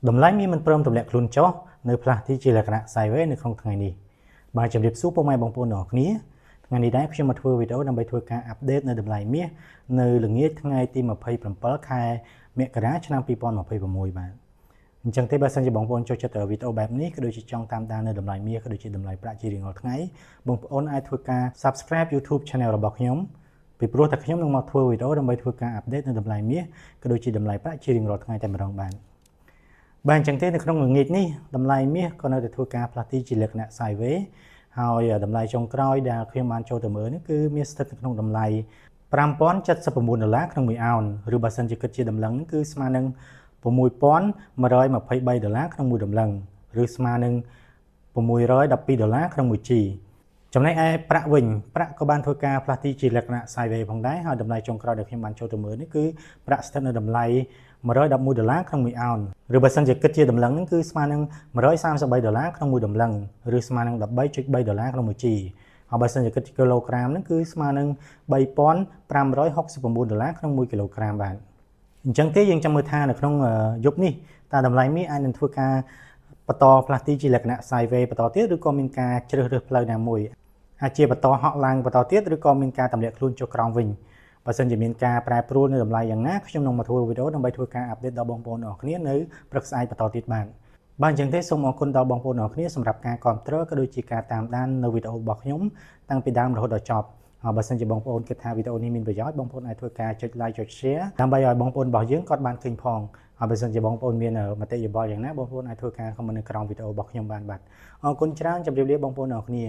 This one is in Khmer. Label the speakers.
Speaker 1: តម្លៃមានមិនព្រមទម្លាក់ខ្លួនចុះនៅផ្លាស់ទីជាលក្ខណៈ sideways នៅក្នុងថ្ងៃនេះបាទជម្រាបសួរពុកម៉ែបងប្អូនទាំងអស់គ្នាថ្ងៃនេះដែរខ្ញុំមកធ្វើវីដេអូដើម្បីធ្វើការអាប់ដេតនៅតម្លៃមាសនៅល្ងាចថ្ងៃទី27ខែមករាឆ្នាំ2026បាទអញ្ចឹងទេបើសិនជាបងប្អូនចូលចិត្តវីដេអូបែបនេះក៏ដូចជាចង់តាមដាននៅតម្លៃមាសក៏ដូចជាតម្លៃប្រាក់ជារៀងរាល់ថ្ងៃបងប្អូនអាចធ្វើការ Subscribe YouTube Channel របស់ខ្ញុំពីព្រោះតែខ្ញុំនឹងមកធ្វើវីដេអូដើម្បីធ្វើការអាប់ដេតនៅតម្លៃមាសក៏ដូចជាតម្លៃប្រាក់ជារៀងរាល់ថ្ងៃតែម្ដងបាទអញ្ចឹងទេនៅក្នុងល្ងាចនេះតម្លៃមាសក៏នៅតែធ្វើការផ្លាស់ទីជាលក្ខណៈ sideways ហើយតម្លៃចុងក្រោយដែលខ្ញុំបានចូលទៅមើលនេះគឺមានស្ថិតនៅក្នុងតម្លៃ$5079ក្នុង1អោនឬបើសិនជាគិតជាតម្លឹងគឺស្មើនឹង$6123ក្នុង1តម្លឹងឬស្មើនឹង$612ក្នុង1 G ចំណែកឯប្រាក់វិញប្រាក់ក៏បានធ្វើការផ្លាស់ទីជាលក្ខណៈ sideways ផងដែរហើយតម្លៃចុងក្រោយដែលខ្ញុំបានចូលទៅមើលនេះគឺប្រាក់ស្ថិតនៅតម្លៃ$111ក្នុង1អោនឬបើសិនជាគិតជាតម្លឹងហ្នឹងគឺស្មើនឹង$133ក្នុង1តម្លឹងឬស្មើនឹង$13.3ក្នុង1 G ហើយបើសិនជាគិតជាគីឡូក្រាមហ្នឹងគឺស្មើនឹង$3569ក្នុង1គីឡូក្រាមបាទអញ្ចឹងទេយើងចាំមើលថានៅក្នុងយប់នេះតើតម្លៃមាសអាចនឹងធ្វើការបន្តផ្លាស់ទីជាលក្ខណៈ sideways បន្តទៀតឬក៏មានការជ្រើសរើសផ្លូវណាមួយអាចជាបន្តហក់ឡើងបន្តទៀតឬក៏មានការទម្លាក់ខ្លួនចុះក្រោមវិញបើសិនជាមានការប្រែប្រួលនៅតម្លៃយ៉ាងណាខ្ញុំនឹងមកធ្វើវីដេអូដើម្បីធ្វើការអាប់ដេតដល់បងប្អូនអរគ្នានៅព្រឹកស្អែកបន្តទៀតបាទអញ្ចឹងទេសូមអរគុណដល់បងប្អូនអរគ្នាសម្រាប់ការគាំទ្រក៏ដូចជាការតាមដាននៅវីដេអូរបស់ខ្ញុំតាំងពីដើមរហូតដល់ចប់ហើយបើសិនជាបងប្អូនគិតថាវីដេអូនេះមានប្រយោជន៍បងប្អូនអាចធ្វើការចុច like ចុច share ដើម្បីឲ្យបងប្អូនរបស់យើងគាត់បានឃើញផងហើយបើសិនជាបងប្អូនមានមតិយោបល់យ៉ាងណាបងប្អូនអាចធ្វើការ comment នៅក្រោមវីដេអូរបស់ខ្ញុំបានបាទអរគុណច្រើនជម្រាបលាបងប្អូនអរគ្នា